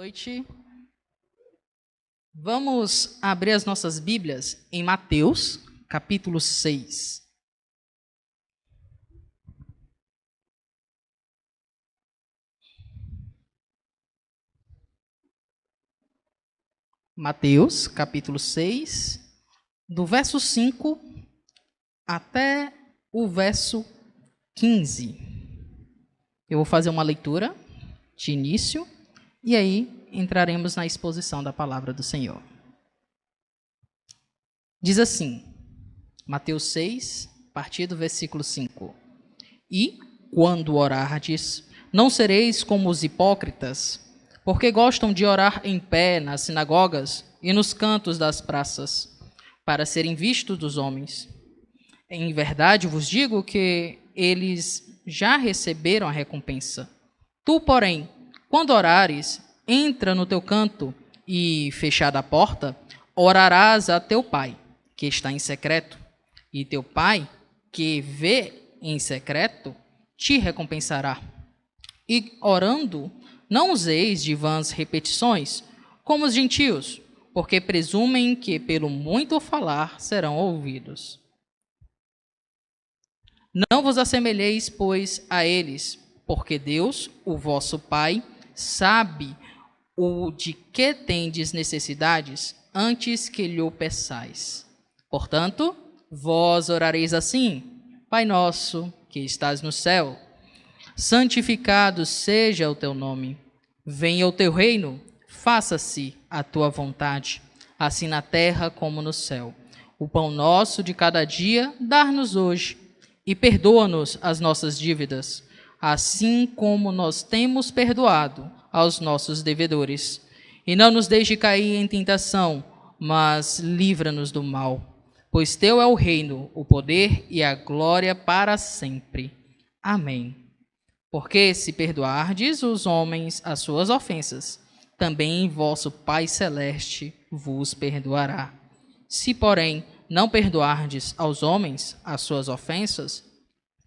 noite. Vamos abrir as nossas Bíblias em Mateus, capítulo 6. Mateus, capítulo 6, do verso 5 até o verso 15. Eu vou fazer uma leitura de início e aí entraremos na exposição da palavra do Senhor. Diz assim, Mateus 6, a partir do versículo 5. E, quando orardes, não sereis como os hipócritas, porque gostam de orar em pé nas sinagogas e nos cantos das praças, para serem vistos dos homens. Em verdade vos digo que eles já receberam a recompensa. Tu, porém, quando orares, entra no teu canto e, fechada a porta, orarás a teu pai, que está em secreto, e teu pai, que vê em secreto, te recompensará. E orando, não useis de vãs repetições, como os gentios, porque presumem que pelo muito falar serão ouvidos. Não vos assemelheis, pois, a eles, porque Deus, o vosso Pai, sabe o de que tendes necessidades antes que lhe o peçais. Portanto, vós orareis assim: Pai nosso, que estás no céu, santificado seja o teu nome. Venha o teu reino, faça-se a tua vontade, assim na terra como no céu. O pão nosso de cada dia dá-nos hoje, e perdoa-nos as nossas dívidas, assim como nós temos perdoado aos nossos devedores. E não nos deixe cair em tentação, mas livra-nos do mal. Pois teu é o reino, o poder e a glória para sempre. Amém. Porque se perdoardes os homens as suas ofensas, também vosso Pai Celeste vos perdoará. Se, porém, não perdoardes aos homens as suas ofensas,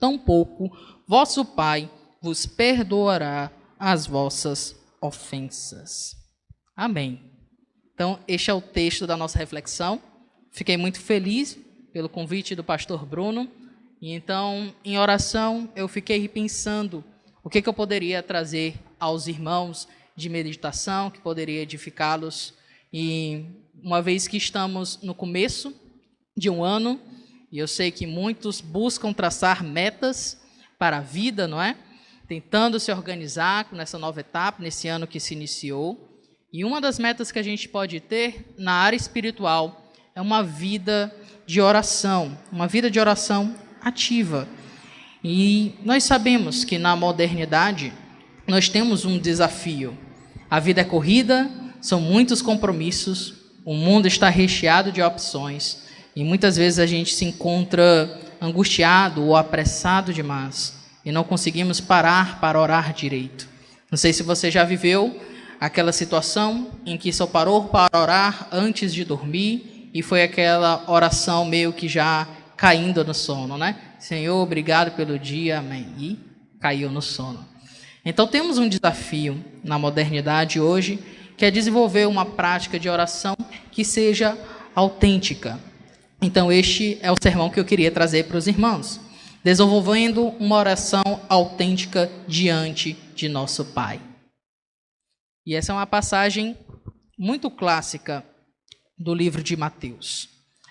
tampouco vosso Pai vos perdoará as vossas ofensas. Amém. Então, este é o texto da nossa reflexão. Fiquei muito feliz pelo convite do pastor Bruno. E então, em oração, eu fiquei pensando o que eu poderia trazer aos irmãos de meditação, que poderia edificá-los. E uma vez que estamos no começo de um ano, e eu sei que muitos buscam traçar metas para a vida, não é? Tentando se organizar nessa nova etapa, nesse ano que se iniciou. E uma das metas que a gente pode ter na área espiritual é uma vida de oração ativa. E nós sabemos que na modernidade nós temos um desafio. A vida é corrida, são muitos compromissos, o mundo está recheado de opções e muitas vezes a gente se encontra angustiado ou apressado demais e não conseguimos parar para orar direito. Não sei se você já viveu aquela situação em que só parou para orar antes de dormir e foi aquela oração meio que já caindo no sono, né? Senhor, obrigado pelo dia, amém. E caiu no sono. Então temos um desafio na modernidade hoje, que é desenvolver uma prática de oração que seja autêntica. Então este é o sermão que eu queria trazer para os irmãos. Desenvolvendo uma oração autêntica diante de nosso Pai. E essa é uma passagem muito clássica do livro de Mateus.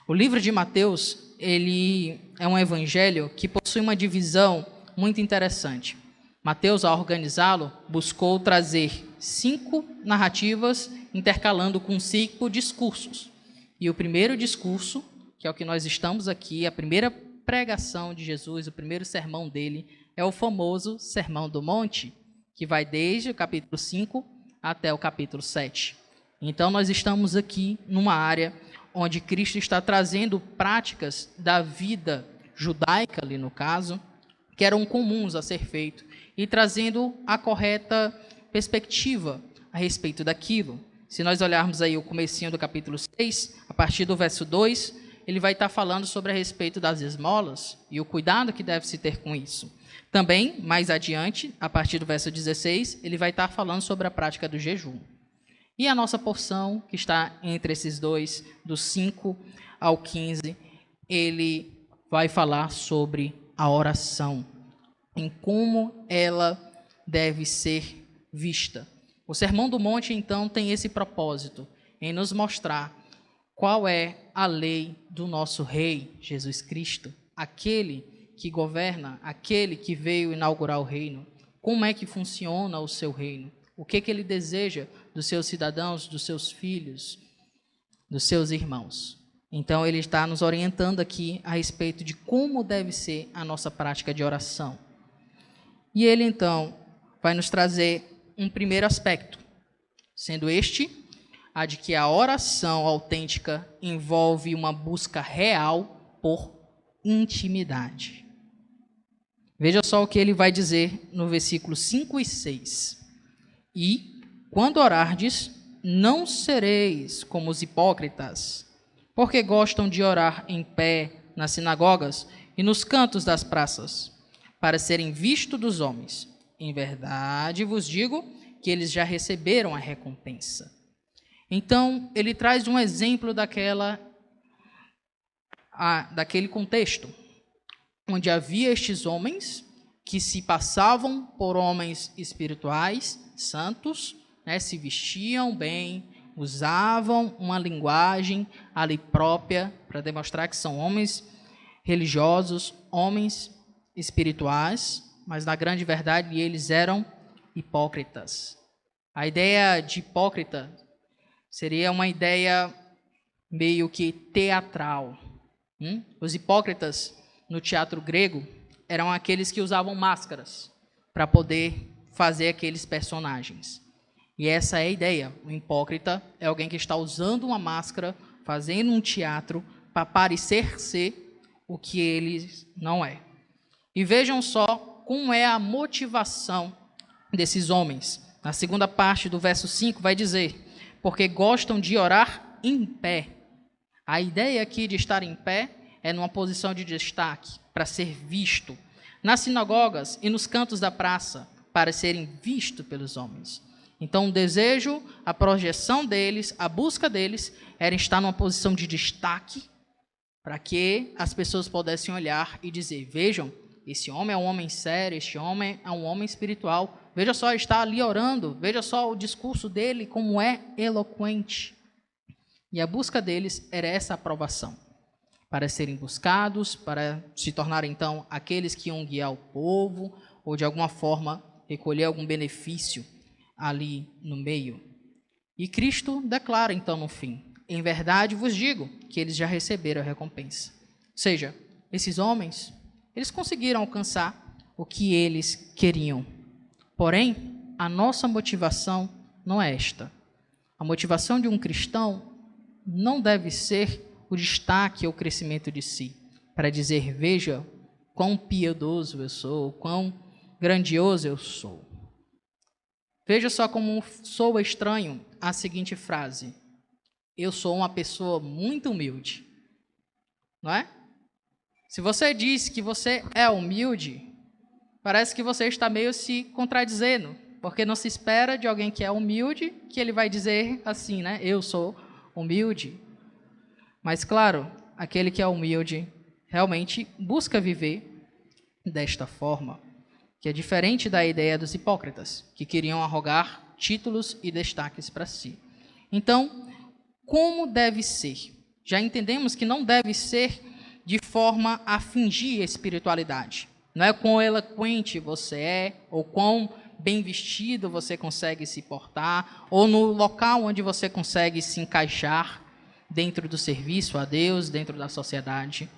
O livro de Mateus, ele é um evangelho que possui uma divisão muito interessante. Mateus, ao organizá-lo, buscou trazer 5 narrativas intercalando com 5 discursos. E o primeiro discurso, que é o que nós estamos aqui, a primeira pregação de Jesus, o primeiro sermão dele, é o famoso Sermão do Monte, que vai desde o capítulo 5 até o capítulo 7. Então, nós estamos aqui numa área onde Cristo está trazendo práticas da vida judaica, ali no caso, que eram comuns a ser feito, e trazendo a correta perspectiva a respeito daquilo. Se nós olharmos aí o comecinho do capítulo 6, a partir do verso 2, ele vai estar falando sobre a respeito das esmolas e o cuidado que deve se ter com isso. Também, mais adiante, a partir do verso 16, ele vai estar falando sobre a prática do jejum. E a nossa porção, que está entre esses dois, dos 5 ao 15, ele vai falar sobre a oração, em como ela deve ser vista. O Sermão do Monte, então, tem esse propósito, em nos mostrar qual é a lei do nosso Rei, Jesus Cristo, aquele que governa, aquele que veio inaugurar o reino, como é que funciona o seu reino, o que ele deseja dos seus cidadãos, dos seus filhos, dos seus irmãos. Então, ele está nos orientando aqui a respeito de como deve ser a nossa prática de oração. E ele, então, vai nos trazer um primeiro aspecto, sendo este a de que a oração autêntica envolve uma busca real por intimidade. Veja só o que ele vai dizer no versículo 5 e 6. E, quando orardes, não sereis como os hipócritas, porque gostam de orar em pé nas sinagogas e nos cantos das praças, para serem vistos dos homens. Em verdade vos digo que eles já receberam a recompensa. Então, ele traz um exemplo daquele contexto, onde havia estes homens que se passavam por homens espirituais, santos, né, se vestiam bem, usavam uma linguagem ali própria para demonstrar que são homens religiosos, homens espirituais, mas na grande verdade eles eram hipócritas. A ideia de hipócrita seria uma ideia meio que teatral. Os hipócritas no teatro grego eram aqueles que usavam máscaras para poder fazer aqueles personagens. E essa é a ideia. O hipócrita é alguém que está usando uma máscara, fazendo um teatro para parecer ser o que ele não é. E vejam só como é a motivação desses homens. Na segunda parte do verso 5 vai dizer: porque gostam de orar em pé. A ideia aqui de estar em pé é numa posição de destaque, para ser visto. Nas sinagogas e nos cantos da praça, para serem vistos pelos homens. Então, o desejo, a projeção deles, a busca deles, era estar numa posição de destaque, para que as pessoas pudessem olhar e dizer: vejam, esse homem é um homem sério, este homem é um homem espiritual. Veja só, ele está ali orando, veja só o discurso dele, como é eloquente. E a busca deles era essa aprovação, para serem buscados, para se tornarem, então, aqueles que iam guiar o povo, ou de alguma forma recolher algum benefício ali no meio. E Cristo declara, então, no fim: em verdade vos digo que eles já receberam a recompensa. Ou seja, esses homens, eles conseguiram alcançar o que eles queriam. Porém, a nossa motivação não é esta. A motivação de um cristão não deve ser o destaque ou o crescimento de si, para dizer: veja quão piedoso eu sou, quão grandioso eu sou. Veja só como soa estranho a seguinte frase: eu sou uma pessoa muito humilde. Não é? Se você diz que você é humilde, parece que você está meio se contradizendo, porque não se espera de alguém que é humilde que ele vai dizer assim, né? Eu sou humilde. Mas, claro, aquele que é humilde realmente busca viver desta forma, que é diferente da ideia dos hipócritas, que queriam arrogar títulos e destaques para si. Então, como deve ser? Já entendemos que não deve ser de forma a fingir a espiritualidade. Não é quão eloquente você é, ou quão bem vestido você consegue se portar, ou no local onde você consegue se encaixar dentro do serviço a Deus, dentro da sociedade.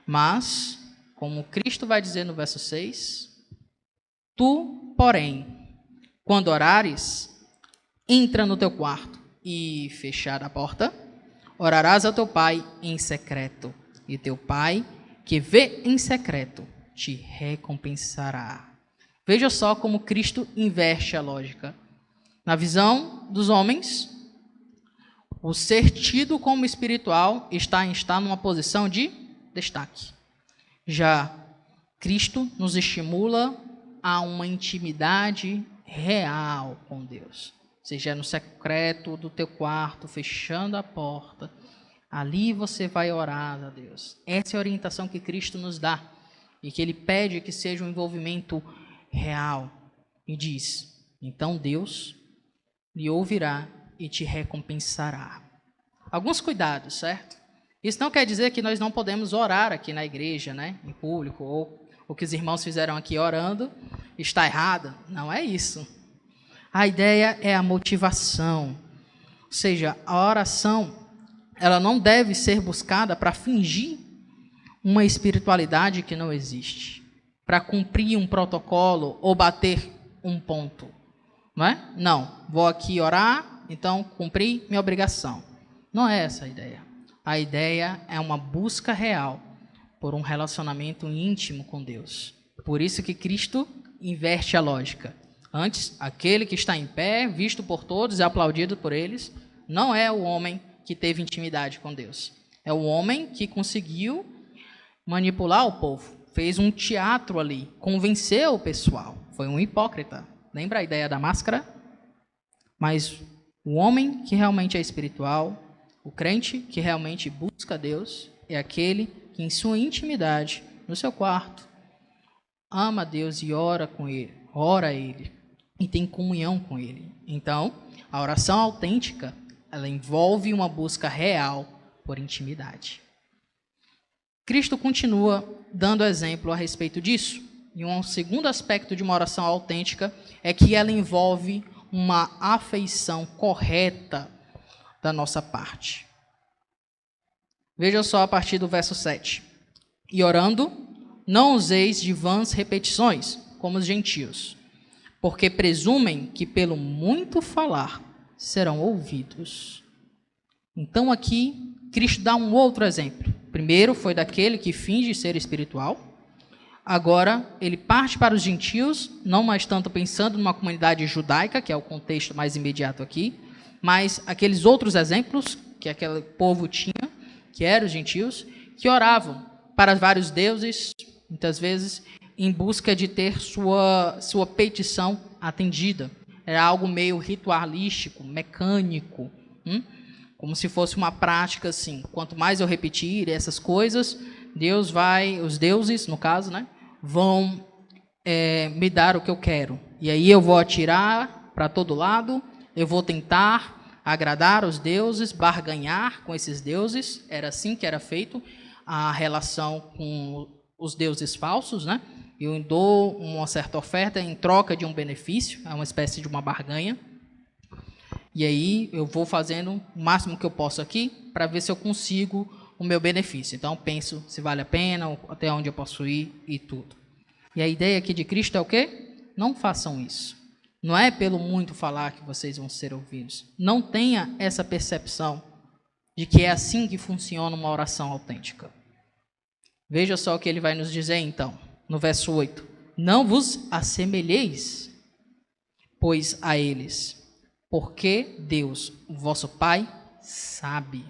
Mas, como Cristo vai dizer no verso 6, tu, porém, quando orares, entra no teu quarto e, fechada a porta, orarás ao teu pai em secreto, e teu pai, que vê em secreto, te recompensará. Veja só como Cristo inverte a lógica. Na visão dos homens, o ser tido como espiritual está numa posição de destaque. Já Cristo nos estimula a uma intimidade real com Deus. seja no secreto do teu quarto, fechando a porta. Ali você vai orar a Deus. Essa é a orientação que Cristo nos dá e que Ele pede que seja um envolvimento real. E diz, então Deus lhe ouvirá e te recompensará. Alguns cuidados, certo? Isso não quer dizer que nós não podemos orar aqui na igreja, né, em público, ou o que os irmãos fizeram aqui orando está errado. Não é isso. A ideia é a motivação. Ou seja, a oração, ela não deve ser buscada para fingir uma espiritualidade que não existe, para cumprir um protocolo ou bater um ponto. Não é? Não, vou aqui orar, então cumpri minha obrigação. Não é essa a ideia. A ideia é uma busca real por um relacionamento íntimo com Deus. Por isso que Cristo inverte a lógica. Antes, aquele que está em pé, visto por todos e aplaudido por eles, não é o homem que teve intimidade com Deus. É o homem que conseguiu manipular o povo, fez um teatro ali, convenceu o pessoal. Foi um hipócrita. Lembra a ideia da máscara? Mas o homem que realmente é espiritual, o crente que realmente busca Deus, é aquele que em sua intimidade, no seu quarto, ama Deus e ora com Ele, ora a Ele e tem comunhão com Ele. Então, a oração autêntica, ela envolve uma busca real por intimidade. Cristo continua dando exemplo a respeito disso. E um segundo aspecto de uma oração autêntica é que ela envolve uma afeição correta da nossa parte. Veja só a partir do verso 7. E orando, não useis de vãs repetições, como os gentios, porque presumem que pelo muito falar serão ouvidos. Então aqui, Cristo dá um outro exemplo. Primeiro foi daquele que finge ser espiritual. Agora, ele parte para os gentios, não mais tanto pensando numa comunidade judaica, que é o contexto mais imediato aqui, mas aqueles outros exemplos que aquele povo tinha, que eram os gentios, que oravam para vários deuses, muitas vezes em busca de ter sua petição atendida. Era algo meio ritualístico, mecânico, como se fosse uma prática assim. Quanto mais eu repetir essas coisas, os deuses, no caso, né, vão me dar o que eu quero. E aí eu vou atirar para todo lado, eu vou tentar agradar os deuses, barganhar com esses deuses. Era assim que era feito a relação com os deuses falsos, né? Eu dou uma certa oferta em troca de um benefício, é uma espécie de uma barganha. E aí eu vou fazendo o máximo que eu posso aqui para ver se eu consigo o meu benefício. Então penso se vale a pena, até onde eu posso ir e tudo. E a ideia aqui de Cristo é o quê? Não façam isso. Não é pelo muito falar que vocês vão ser ouvidos. Não tenha essa percepção de que é assim que funciona uma oração autêntica. Veja só o que ele vai nos dizer então, no verso 8. Não vos assemelheis, pois a eles, porque Deus, o vosso Pai, sabe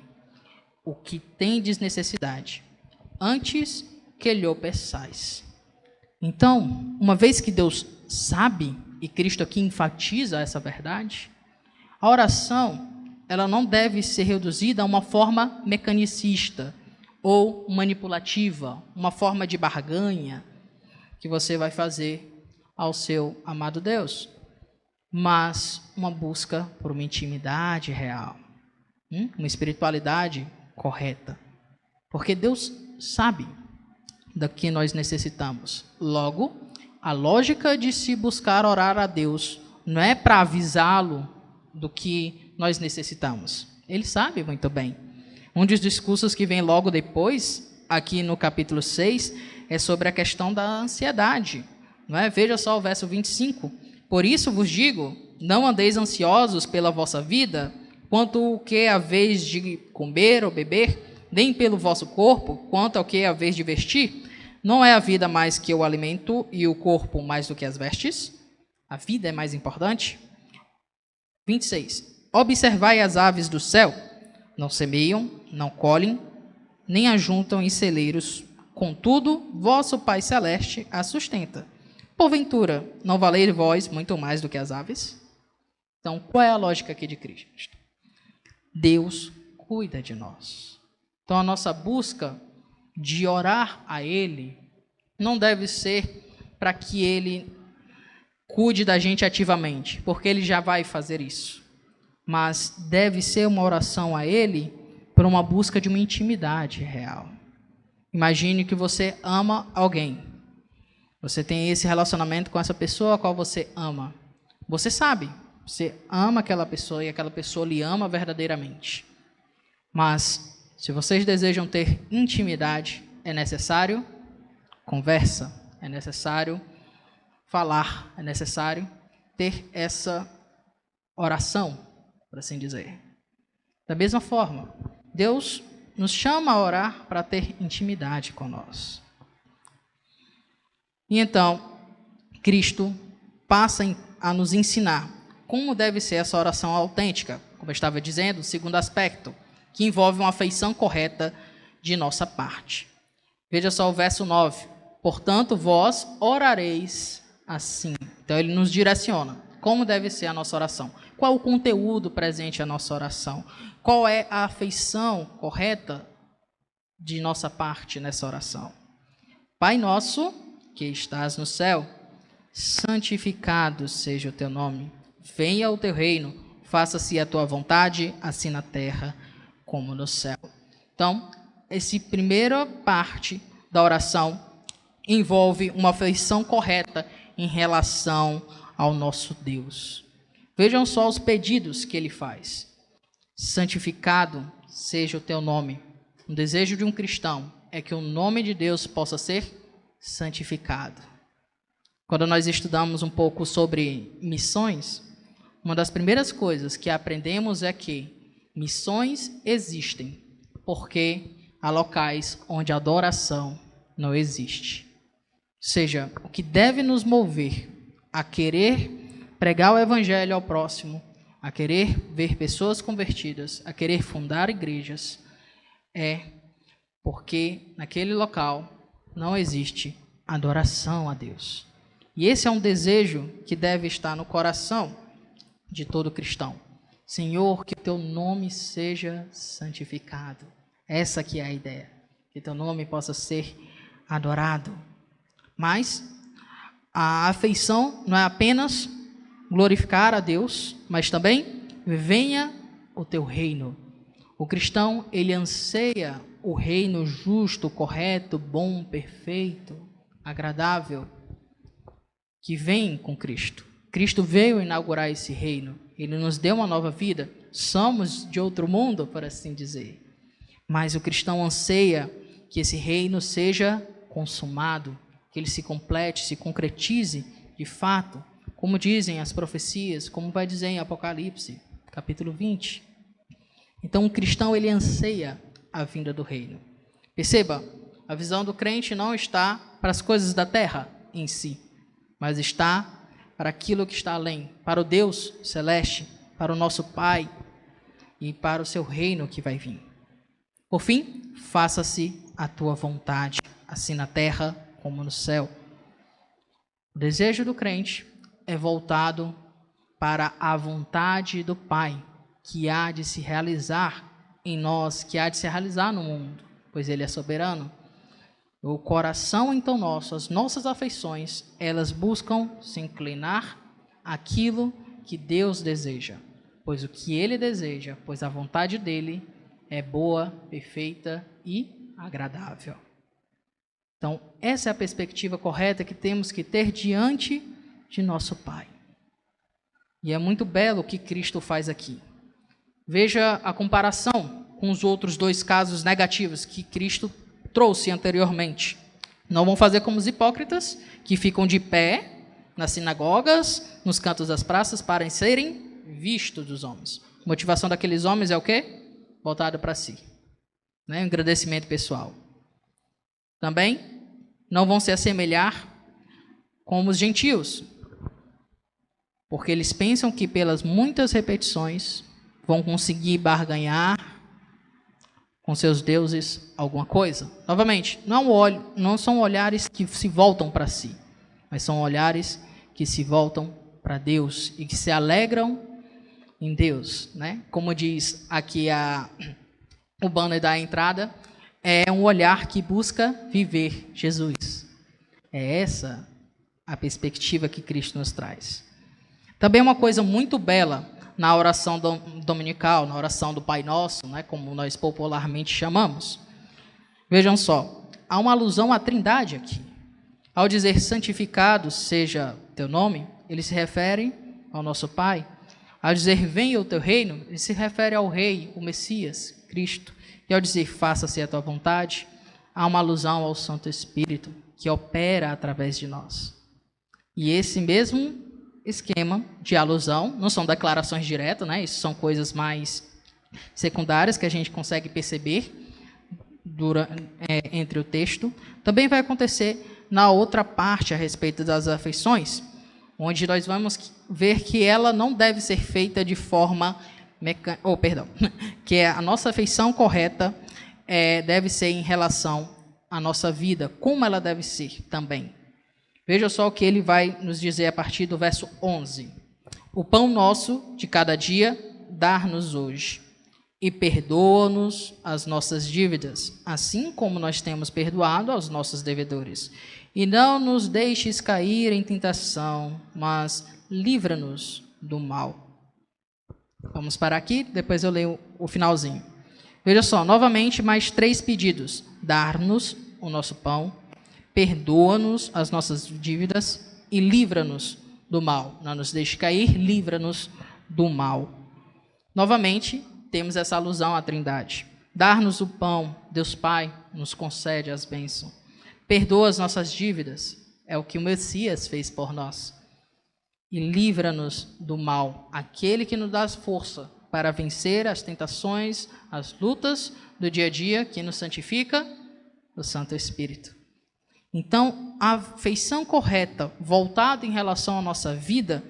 o que tendes necessidade, antes que lhe o peçais. Então, uma vez que Deus sabe, e Cristo aqui enfatiza essa verdade, a oração, ela não deve ser reduzida a uma forma mecanicista ou manipulativa, uma forma de barganha que você vai fazer ao seu amado Deus, mas uma busca por uma intimidade real, uma espiritualidade correta, porque Deus sabe do que nós necessitamos. Logo, a lógica de se buscar orar a Deus não é para avisá-lo do que nós necessitamos. Ele sabe muito bem. Um dos discursos que vem logo depois, aqui no capítulo 6, é sobre a questão da ansiedade. Não é? Veja só o verso 25. Por isso vos digo, não andeis ansiosos pela vossa vida, quanto o que haveis de comer ou beber, nem pelo vosso corpo, quanto ao que haveis de vestir. Não é a vida mais que o alimento e o corpo mais do que as vestes? A vida é mais importante? 26. Observai as aves do céu, não semeiam, não colhem, nem ajuntam em celeiros, contudo, vosso Pai Celeste as sustenta. Porventura, não valeis vós muito mais do que as aves? Então, qual é a lógica aqui de Cristo? Deus cuida de nós. Então, a nossa busca de orar a Ele não deve ser para que Ele cuide da gente ativamente, porque Ele já vai fazer isso. Mas deve ser uma oração a Ele por uma busca de uma intimidade real. Imagine que você ama alguém. Você tem esse relacionamento com essa pessoa a qual você ama. Você sabe, você ama aquela pessoa e aquela pessoa lhe ama verdadeiramente. Mas, se vocês desejam ter intimidade, é necessário conversa, é necessário falar, é necessário ter essa oração, por assim dizer. Da mesma forma, Deus nos chama a orar para ter intimidade com nós. E então, Cristo passa a nos ensinar como deve ser essa oração autêntica, como eu estava dizendo, o segundo aspecto, que envolve uma afeição correta de nossa parte. Veja só o verso 9. Portanto, vós orareis assim. Então, ele nos direciona. Como deve ser a nossa oração? Qual o conteúdo presente à nossa oração? Qual é a afeição correta de nossa parte nessa oração? Pai nosso, que estás no céu, santificado seja o teu nome. Venha o teu reino, faça-se a tua vontade, assim na terra como no céu. Então, essa primeira parte da oração envolve uma afeição correta em relação ao nosso Deus. Vejam só os pedidos que ele faz. Santificado seja o teu nome. O desejo de um cristão é que o nome de Deus possa ser santificado. Quando nós estudamos um pouco sobre missões, uma das primeiras coisas que aprendemos é que missões existem, porque há locais onde a adoração não existe. Ou seja, o que deve nos mover a querer pregar o evangelho ao próximo, a querer ver pessoas convertidas, a querer fundar igrejas, é porque naquele local não existe adoração a Deus. E esse é um desejo que deve estar no coração de todo cristão. Senhor, que o teu nome seja santificado. Essa que é a ideia. Que teu nome possa ser adorado. Mas a afeição não é apenas glorificar a Deus, mas também venha o teu reino. O cristão, ele anseia o reino justo, correto, bom, perfeito, agradável, que vem com Cristo. Cristo veio inaugurar esse reino. Ele nos deu uma nova vida. Somos de outro mundo, por assim dizer. Mas o cristão anseia que esse reino seja consumado, que ele se complete, se concretize de fato, como dizem as profecias, como vai dizer em Apocalipse, capítulo 20. Então o cristão, ele anseia a vinda do reino. Perceba, a visão do crente não está para as coisas da terra em si, mas está para aquilo que está além, para o Deus celeste, para o nosso Pai e para o seu reino que vai vir. Por fim, faça-se a tua vontade, assim na terra como no céu. O desejo do crente é voltado para a vontade do Pai, que há de se realizar em nós, que há de se realizar no mundo, pois Ele é soberano. O coração, então, nosso, as nossas afeições, elas buscam se inclinar àquilo que Deus deseja, pois o que Ele deseja, pois a vontade dEle é boa, perfeita e agradável. Então, essa é a perspectiva correta que temos que ter diante de nosso Pai. E é muito belo o que Cristo faz aqui. Veja a comparação com os outros dois casos negativos que Cristo trouxe anteriormente. Não vão fazer como os hipócritas, que ficam de pé nas sinagogas, nos cantos das praças, para serem vistos dos homens. A motivação daqueles homens é o quê? Voltado para si. Um engrandecimento pessoal. Também não vão se assemelhar como os gentios, porque eles pensam que pelas muitas repetições vão conseguir barganhar com seus deuses alguma coisa. Novamente, não são olhares que se voltam para si, mas são olhares que se voltam para Deus e que se alegram em Deus, né? Como diz aqui o banner da entrada, é um olhar que busca viver Jesus. É essa a perspectiva que Cristo nos traz. Também uma coisa muito bela na oração dominical, na oração do Pai Nosso, né, como nós popularmente chamamos. Vejam só, há uma alusão à Trindade aqui. Ao dizer santificado seja teu nome, ele se refere ao nosso Pai. Ao dizer venha o teu reino, ele se refere ao Rei, o Messias, Cristo. E ao dizer faça-se a tua vontade, há uma alusão ao Santo Espírito, que opera através de nós. E esse mesmo esquema de alusão, não são declarações diretas, né? Isso são coisas mais secundárias que a gente consegue perceber entre o texto. Também vai acontecer na outra parte a respeito das afeições, onde nós vamos ver que ela não deve ser feita de forma que a nossa afeição correta deve ser em relação à nossa vida, como ela deve ser também. Veja só o que ele vai nos dizer a partir do verso 11. O pão nosso de cada dia, dá-nos hoje, e perdoa-nos as nossas dívidas, assim como nós temos perdoado aos nossos devedores. E não nos deixes cair em tentação, mas livra-nos do mal. Vamos parar aqui, depois eu leio o finalzinho. Veja só, novamente, mais 3 pedidos. Dar-nos o nosso pão, perdoa-nos as nossas dívidas e livra-nos do mal. Não nos deixe cair, livra-nos do mal. Novamente, temos essa alusão à Trindade. Dar-nos o pão, Deus Pai nos concede as bênçãos. Perdoa as nossas dívidas, é o que o Messias fez por nós. E livra-nos do mal, aquele que nos dá força para vencer as tentações, as lutas do dia a dia, que nos santifica, o Santo Espírito. Então, a afeição correta, voltada em relação à nossa vida,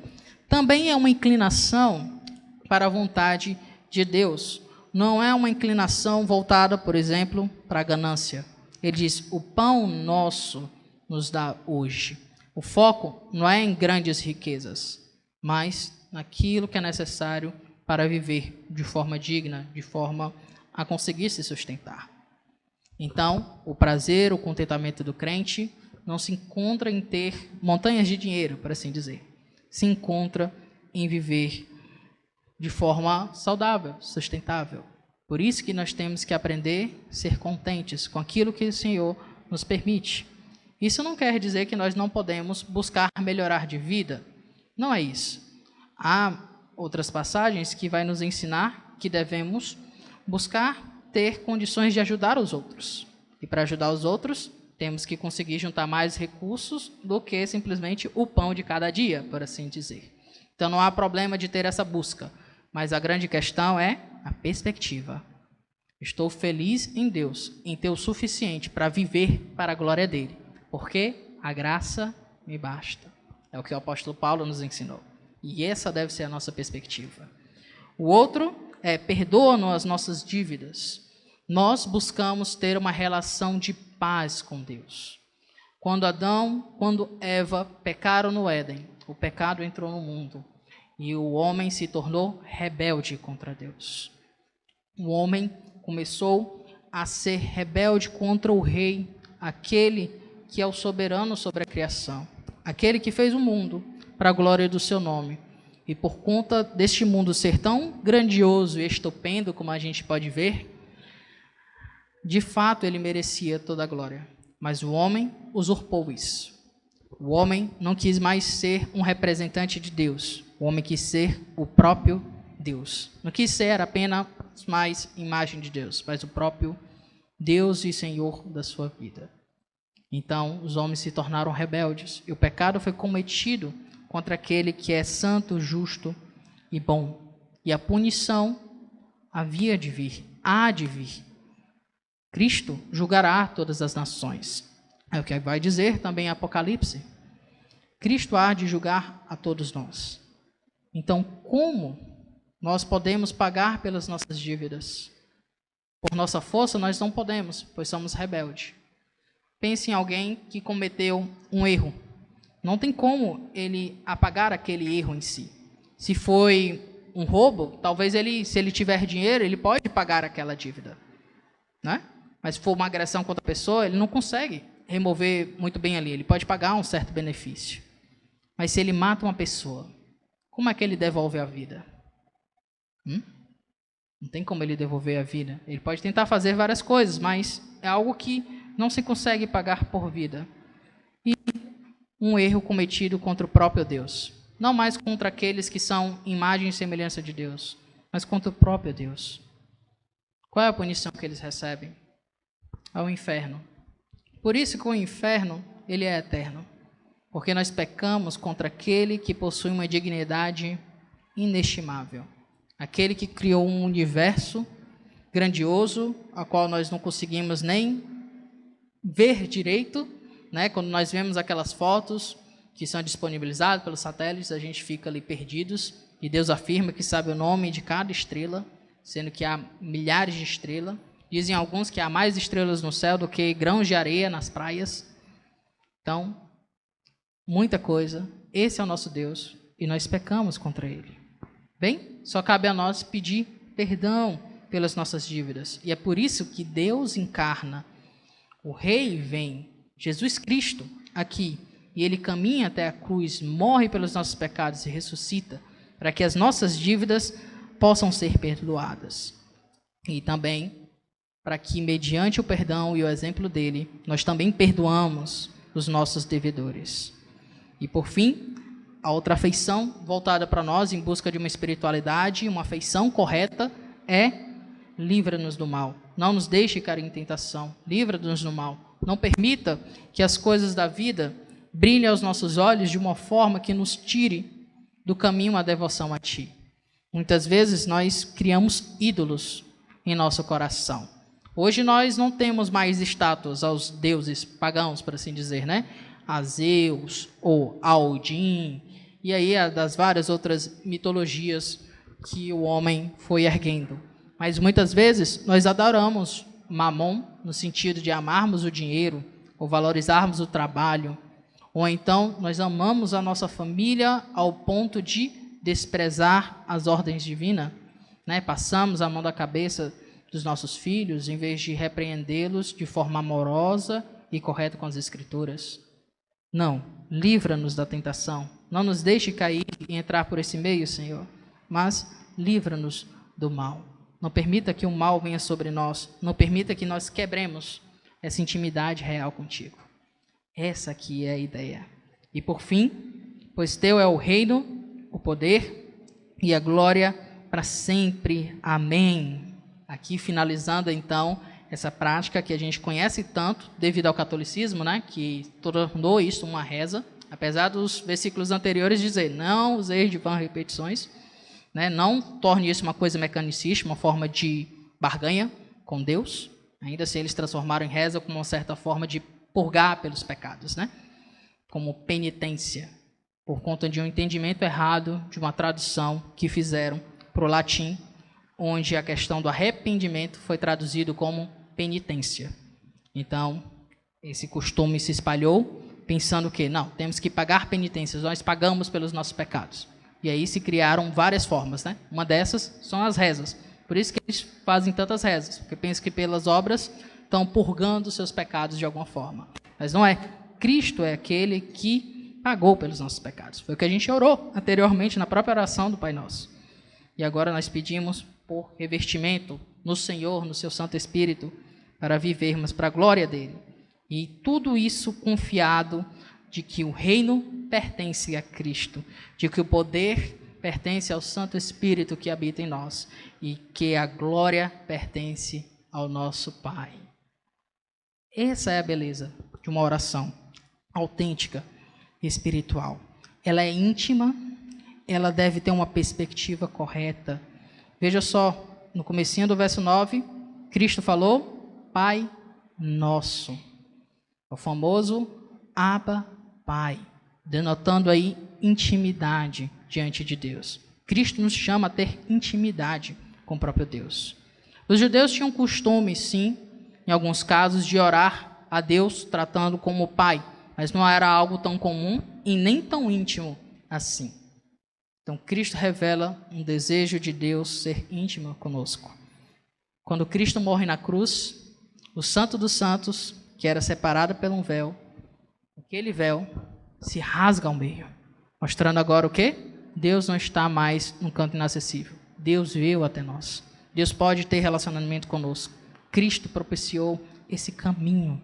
também é uma inclinação para a vontade de Deus. Não é uma inclinação voltada, por exemplo, para a ganância. Ele diz, o pão nosso nos dá hoje. O foco não é em grandes riquezas, mas naquilo que é necessário para viver de forma digna, de forma a conseguir se sustentar. Então, o prazer, o contentamento do crente não se encontra em ter montanhas de dinheiro, por assim dizer. Se encontra em viver de forma saudável, sustentável. Por isso que nós temos que aprender a ser contentes com aquilo que o Senhor nos permite. Isso não quer dizer que nós não podemos buscar melhorar de vida. Não é isso. Há outras passagens que vai nos ensinar que devemos buscar ter condições de ajudar os outros. E para ajudar os outros, temos que conseguir juntar mais recursos do que simplesmente o pão de cada dia, por assim dizer. Então não há problema de ter essa busca, mas a grande questão é a perspectiva. Estou feliz em Deus, em ter o suficiente para viver para a glória dele, porque a graça me basta. É o que o apóstolo Paulo nos ensinou. E essa deve ser a nossa perspectiva. O outro é perdoa-nos as nossas dívidas. Nós buscamos ter uma relação de paz com Deus. Quando Eva pecaram no Éden, o pecado entrou no mundo e o homem se tornou rebelde contra Deus. O homem começou a ser rebelde contra o rei, aquele que é o soberano sobre a criação, aquele que fez o mundo para a glória do seu nome. E por conta deste mundo ser tão grandioso e estupendo, como a gente pode ver, de fato ele merecia toda a glória. Mas o homem usurpou isso. O homem não quis mais ser um representante de Deus. O homem quis ser o próprio Deus. Não quis ser apenas mais imagem de Deus, mas o próprio Deus e Senhor da sua vida. Então, os homens se tornaram rebeldes. E o pecado foi cometido contra aquele que é santo, justo e bom. E a punição havia de vir, há de vir. Cristo julgará todas as nações. É o que vai dizer também em Apocalipse. Cristo há de julgar a todos nós. Então, como nós podemos pagar pelas nossas dívidas? Por nossa força, nós não podemos, pois somos rebeldes. Pense em alguém que cometeu um erro. Não tem como ele apagar aquele erro em si. Se foi um roubo, talvez se ele tiver dinheiro, ele pode pagar aquela dívida, né? Mas se for uma agressão contra a pessoa, ele não consegue remover muito bem ali. Ele pode pagar um certo benefício. Mas se ele mata uma pessoa, como é que ele devolve a vida? Não tem como ele devolver a vida. Ele pode tentar fazer várias coisas, mas é algo que não se consegue pagar por vida. E um erro cometido contra o próprio Deus. Não mais contra aqueles que são imagem e semelhança de Deus, mas contra o próprio Deus. Qual é a punição que eles recebem? Ao inferno. Por isso que o inferno, ele é eterno. Porque nós pecamos contra aquele que possui uma dignidade inestimável. Aquele que criou um universo grandioso, a qual nós não conseguimos nem ver direito, né? Quando nós vemos aquelas fotos que são disponibilizadas pelos satélites, a gente fica ali perdidos, e Deus afirma que sabe o nome de cada estrela, sendo que há milhares de estrelas. Dizem alguns que há mais estrelas no céu do que grãos de areia nas praias. Então, muita coisa. Esse é o nosso Deus, e nós pecamos contra Ele. Bem, só cabe a nós pedir perdão pelas nossas dívidas. E é por isso que Deus encarna. O Rei vem, Jesus Cristo, aqui, e Ele caminha até a cruz, morre pelos nossos pecados e ressuscita, para que as nossas dívidas possam ser perdoadas. E também para que, mediante o perdão e o exemplo dele, nós também perdoamos os nossos devedores. E, por fim, a outra afeição voltada para nós em busca de uma espiritualidade, uma afeição correta, é livra-nos do mal. Não nos deixe cair em tentação, livra-nos do mal. Não permita que as coisas da vida brilhem aos nossos olhos de uma forma que nos tire do caminho à devoção a Ti. Muitas vezes nós criamos ídolos em nosso coração. Hoje nós não temos mais estátuas aos deuses pagãos, por assim dizer, né? A Zeus ou a Odin, e aí das várias outras mitologias que o homem foi erguendo. Mas muitas vezes nós adoramos Mamon, no sentido de amarmos o dinheiro, ou valorizarmos o trabalho, ou então nós amamos a nossa família ao ponto de desprezar as ordens divinas, né? Passamos a mão da cabeça dos nossos filhos, em vez de repreendê-los de forma amorosa e correta com as Escrituras. Não, livra-nos da tentação. Não nos deixe cair e entrar por esse meio, Senhor, mas livra-nos do mal. Não permita que o mal venha sobre nós. Não permita que nós quebremos essa intimidade real contigo. Essa aqui é a ideia. E por fim, pois teu é o reino, o poder e a glória para sempre. Amém. Aqui finalizando então essa prática que a gente conhece tanto devido ao catolicismo, né, que tornou isso uma reza, apesar dos versículos anteriores dizer: não useis de vãs repetições, né, não torne isso uma coisa mecanicista, uma forma de barganha com Deus. Ainda assim eles transformaram em reza como uma certa forma de purgar pelos pecados, né, como penitência, por conta de um entendimento errado de uma tradução que fizeram para o latim, onde a questão do arrependimento foi traduzido como penitência. Então, esse costume se espalhou, pensando que, não, temos que pagar penitências, nós pagamos pelos nossos pecados. E aí se criaram várias formas, né? Uma dessas são as rezas. Por isso que eles fazem tantas rezas, porque pensam que pelas obras estão purgando seus pecados de alguma forma. Mas não é. Cristo é aquele que pagou pelos nossos pecados. Foi o que a gente orou anteriormente na própria oração do Pai Nosso. E agora nós pedimos por revestimento no Senhor, no seu Santo Espírito, para vivermos para a glória dele. E tudo isso confiado de que o reino pertence a Cristo, de que o poder pertence ao Santo Espírito que habita em nós e que a glória pertence ao nosso Pai. Essa é a beleza de uma oração autêntica e espiritual. Ela é íntima, ela deve ter uma perspectiva correta. Veja só, no comecinho do verso 9, Cristo falou, Pai Nosso. O famoso Abba Pai, denotando aí intimidade diante de Deus. Cristo nos chama a ter intimidade com o próprio Deus. Os judeus tinham costume, sim, em alguns casos, de orar a Deus tratando como Pai, mas não era algo tão comum e nem tão íntimo assim. Então, Cristo revela um desejo de Deus ser íntimo conosco. Quando Cristo morre na cruz, o Santo dos Santos, que era separado por um véu, aquele véu se rasga ao meio, mostrando agora o quê? Deus não está mais num canto inacessível. Deus veio até nós. Deus pode ter relacionamento conosco. Cristo propiciou esse caminho.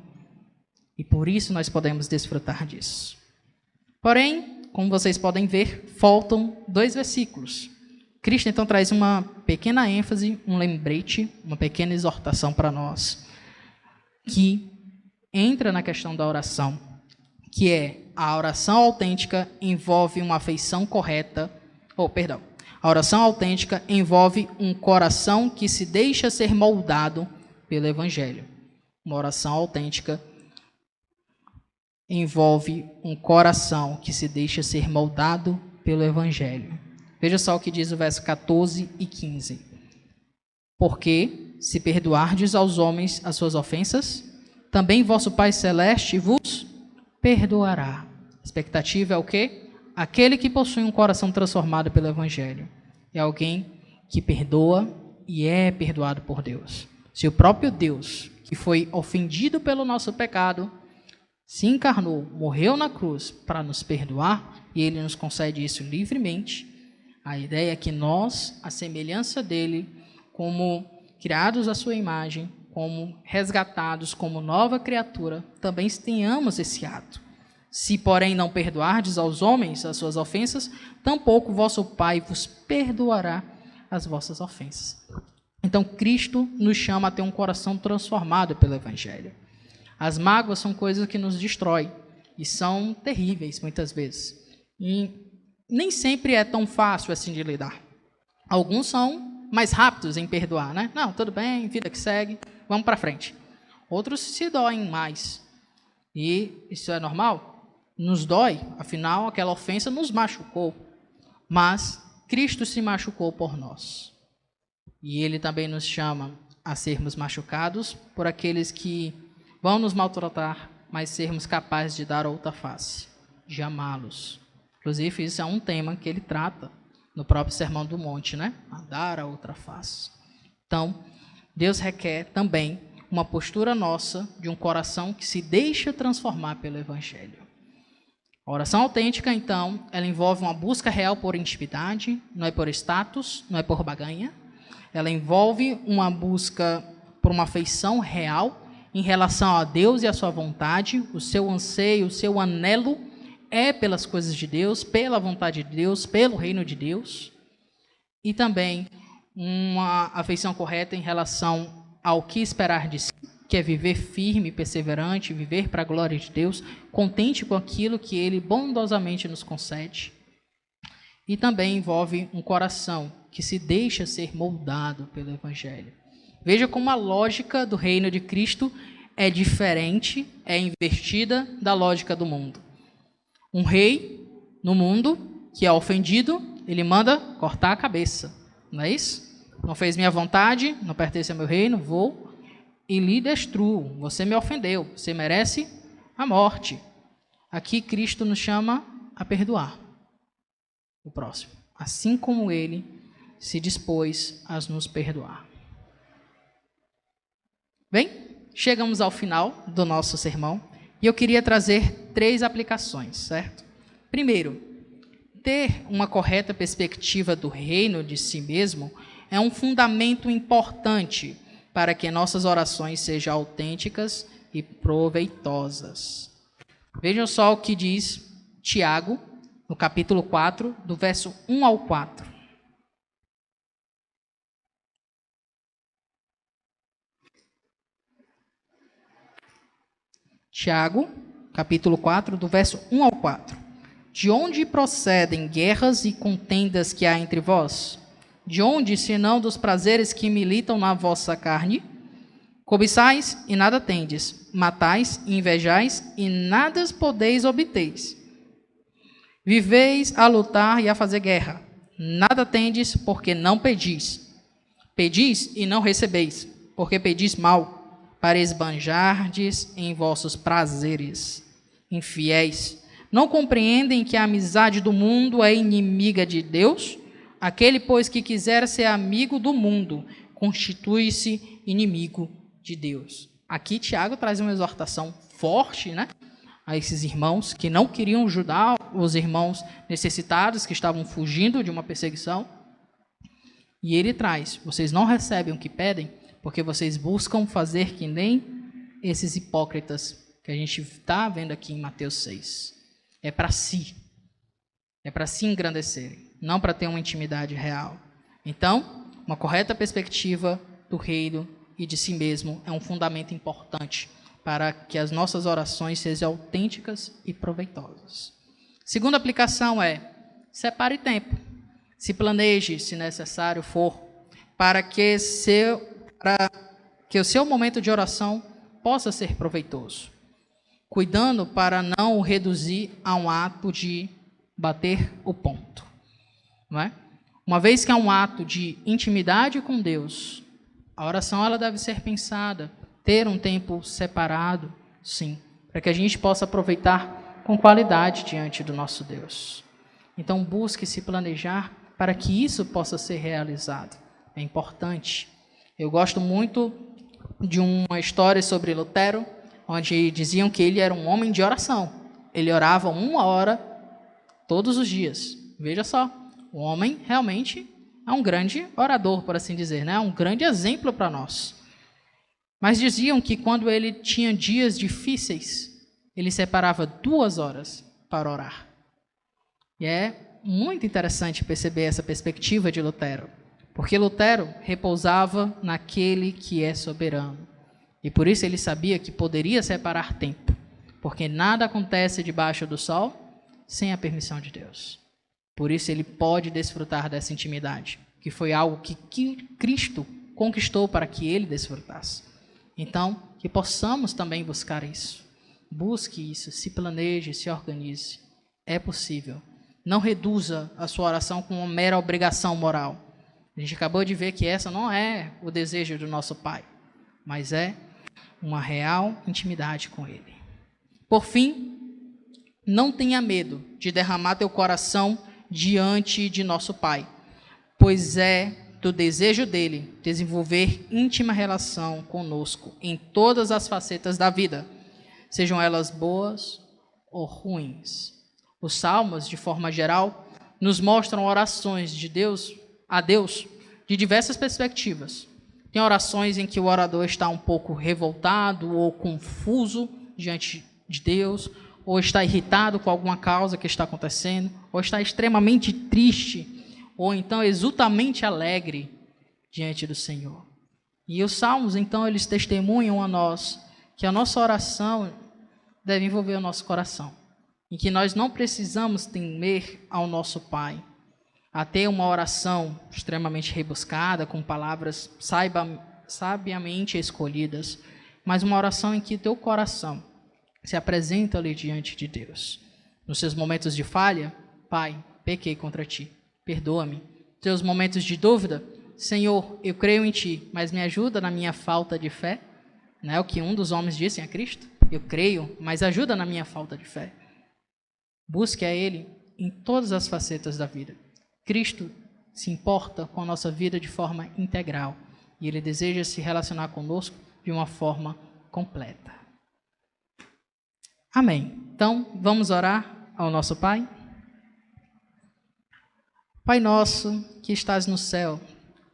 E por isso nós podemos desfrutar disso. Porém, como vocês podem ver, faltam 2 versículos. Cristo então traz uma pequena ênfase, um lembrete, uma pequena exortação para nós, que entra na questão da oração, que é a oração autêntica envolve uma afeição correta, a oração autêntica envolve um coração que se deixa ser moldado pelo Evangelho. Uma oração autêntica envolve um coração que se deixa ser moldado pelo Evangelho. Veja só o que diz o verso 14 e 15. Porque, se perdoardes aos homens as suas ofensas, também vosso Pai Celeste vos perdoará. A expectativa é o quê? Aquele que possui um coração transformado pelo Evangelho. É alguém que perdoa e é perdoado por Deus. Se o próprio Deus, que foi ofendido pelo nosso pecado, se encarnou, morreu na cruz para nos perdoar, e Ele nos concede isso livremente, a ideia é que nós, à semelhança dEle, como criados à sua imagem, como resgatados, como nova criatura, também tenhamos esse ato. Se, porém, não perdoardes aos homens as suas ofensas, tampouco vosso Pai vos perdoará as vossas ofensas. Então, Cristo nos chama a ter um coração transformado pelo Evangelho. As mágoas são coisas que nos destroem e são terríveis, muitas vezes. E nem sempre é tão fácil assim de lidar. Alguns são mais rápidos em perdoar, né? Não, tudo bem, vida que segue, vamos para frente. Outros se doem mais. E isso é normal? Nos dói, afinal, aquela ofensa nos machucou. Mas Cristo se machucou por nós. E Ele também nos chama a sermos machucados por aqueles que vão nos maltratar, mas sermos capazes de dar outra face, de amá-los. Inclusive, isso é um tema que ele trata no próprio Sermão do Monte, né? A dar a outra face. Então, Deus requer também uma postura nossa de um coração que se deixa transformar pelo Evangelho. A oração autêntica, então, ela envolve uma busca real por intimidade, não é por status, não é por barganha. Ela envolve uma busca por uma afeição real em relação a Deus e a sua vontade, o seu anseio, o seu anelo é pelas coisas de Deus, pela vontade de Deus, pelo reino de Deus. E também uma afeição correta em relação ao que esperar de si, que é viver firme, perseverante, viver para a glória de Deus, contente com aquilo que Ele bondosamente nos concede. E também envolve um coração que se deixa ser moldado pelo Evangelho. Veja como a lógica do reino de Cristo é diferente, é invertida da lógica do mundo. Um rei no mundo que é ofendido, ele manda cortar a cabeça, não é isso? Não fez minha vontade, não pertence ao meu reino, vou e lhe destruo. Você me ofendeu, você merece a morte. Aqui Cristo nos chama a perdoar o próximo, assim como Ele se dispôs a nos perdoar. Bem, chegamos ao final do nosso sermão e eu queria trazer 3 aplicações, certo? Primeiro, ter uma correta perspectiva do reino de si mesmo é um fundamento importante para que nossas orações sejam autênticas e proveitosas. Vejam só o que diz Tiago, no capítulo 4, do verso 1 ao 4. Tiago, capítulo 4, do verso 1 ao 4. De onde procedem guerras e contendas que há entre vós? De onde, senão dos prazeres que militam na vossa carne? Cobiçais e nada tendes, matais e invejais e nada podeis obteis. Viveis a lutar e a fazer guerra, nada tendes porque não pedis. Pedis e não recebeis, porque pedis mal, para esbanjardes em vossos prazeres. Infiéis, Não compreendem que a amizade do mundo é inimiga de Deus? Aquele, pois, que quiser ser amigo do mundo, constitui-se inimigo de Deus. Aqui Tiago traz uma exortação forte, né, a esses irmãos que não queriam ajudar os irmãos necessitados que estavam fugindo de uma perseguição. E ele traz: vocês não recebem o que pedem porque vocês buscam fazer que nem esses hipócritas que a gente está vendo aqui em Mateus 6. É para si. É para se engrandecerem, não para ter uma intimidade real. Então, uma correta perspectiva do reino e de si mesmo é um fundamento importante para que as nossas orações sejam autênticas e proveitosas. Segunda aplicação é: separe tempo. Se planeje, se necessário for, para que o seu momento de oração possa ser proveitoso, cuidando para não o reduzir a um ato de bater o ponto, não é? Uma vez que é um ato de intimidade com Deus, a oração ela deve ser pensada, ter um tempo separado, sim, para que a gente possa aproveitar com qualidade diante do nosso Deus. Então busque se planejar para que isso possa ser realizado. É importante. Eu gosto muito de uma história sobre Lutero, onde diziam que ele era um homem de oração. Ele orava 1 hora todos os dias. Veja só, o homem realmente é um grande orador, por assim dizer, né? Um grande exemplo para nós. Mas diziam que quando ele tinha dias difíceis, ele separava 2 horas para orar. E é muito interessante perceber essa perspectiva de Lutero, porque Lutero repousava naquele que é soberano. E por isso ele sabia que poderia separar tempo, porque nada acontece debaixo do sol sem a permissão de Deus. Por isso ele pode desfrutar dessa intimidade, que foi algo que Cristo conquistou para que ele desfrutasse. Então, que possamos também buscar isso. Busque isso, se planeje, se organize. É possível. Não reduza a sua oração com uma mera obrigação moral. A gente acabou de ver que essa não é o desejo do nosso Pai, mas é uma real intimidade com Ele. Por fim, não tenha medo de derramar teu coração diante de nosso Pai, pois é do desejo dele desenvolver íntima relação conosco em todas as facetas da vida, sejam elas boas ou ruins. Os salmos, de forma geral, nos mostram orações de Deus a Deus de diversas perspectivas. Tem orações em que o orador está um pouco revoltado ou confuso diante de Deus, ou está irritado com alguma causa que está acontecendo, ou está extremamente triste, ou então exultamente alegre diante do Senhor. E os salmos, então, eles testemunham a nós que a nossa oração deve envolver o nosso coração, em que nós não precisamos temer ao nosso Pai, a ter uma oração extremamente rebuscada, com palavras sabiamente escolhidas, mas uma oração em que teu coração se apresenta ali diante de Deus. Nos seus momentos de falha: Pai, pequei contra ti, perdoa-me. Teus momentos de dúvida: Senhor, eu creio em ti, mas me ajuda na minha falta de fé. Não é o que um dos homens disse a Cristo? Eu creio, mas ajuda na minha falta de fé. Busque a Ele em todas as facetas da vida. Cristo se importa com a nossa vida de forma integral e Ele deseja se relacionar conosco de uma forma completa. Amém. Então, vamos orar ao nosso Pai? Pai nosso que estás no céu,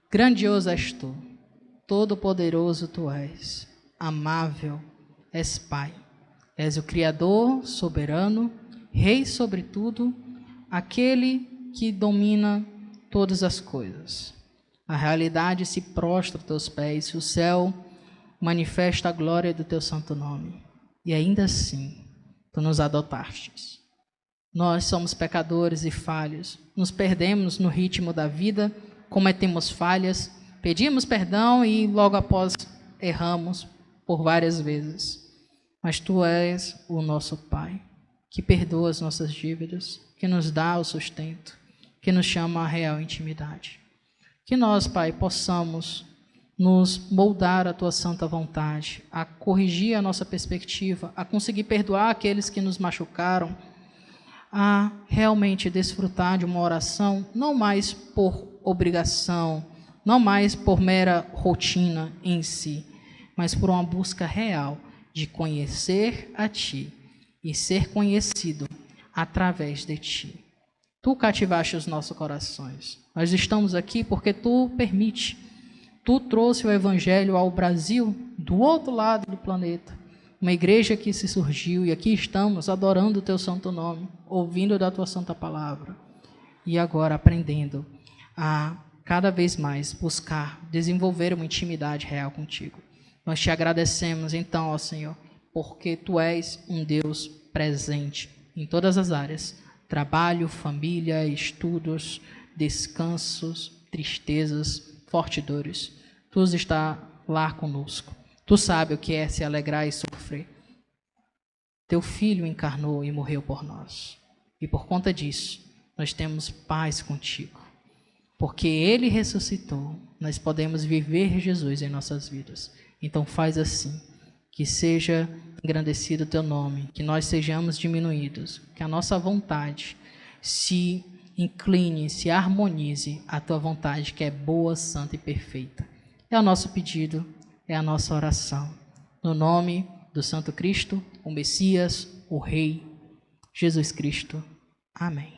grandioso és tu, todo-poderoso tu és, amável és Pai. És o Criador, soberano, Rei sobre tudo, aquele que domina todas as coisas. A realidade se prostra aos teus pés, o céu manifesta a glória do teu santo nome. E ainda assim, tu nos adotastes. Nós somos pecadores e falhos, nos perdemos no ritmo da vida, cometemos falhas, pedimos perdão e logo após erramos por várias vezes. Mas tu és o nosso Pai, que perdoa as nossas dívidas, que nos dá o sustento, que nos chama à real intimidade. Que nós, Pai, possamos nos moldar à tua santa vontade, a corrigir a nossa perspectiva, a conseguir perdoar aqueles que nos machucaram, a realmente desfrutar de uma oração, não mais por obrigação, não mais por mera rotina em si, mas por uma busca real de conhecer a Ti e ser conhecido através de Ti. Tu cativaste os nossos corações. Nós estamos aqui porque Tu permite. Tu trouxe o Evangelho ao Brasil, do outro lado do planeta. Uma igreja que se surgiu e aqui estamos adorando o Teu santo nome, ouvindo da Tua santa palavra e agora aprendendo a cada vez mais buscar desenvolver uma intimidade real contigo. Nós Te agradecemos então, ó Senhor, porque Tu és um Deus presente em todas as áreas, trabalho, família, estudos, descansos, tristezas, fortes dores. Tu está lá conosco. Tu sabe o que é se alegrar e sofrer. Teu Filho encarnou e morreu por nós. E por conta disso, nós temos paz contigo. Porque Ele ressuscitou, nós podemos viver Jesus em nossas vidas. Então faz assim, que seja engrandecido o Teu nome, que nós sejamos diminuídos, que a nossa vontade se incline, se harmonize à Tua vontade, que é boa, santa e perfeita. É o nosso pedido, é a nossa oração. No nome do Santo Cristo, o Messias, o Rei, Jesus Cristo. Amém.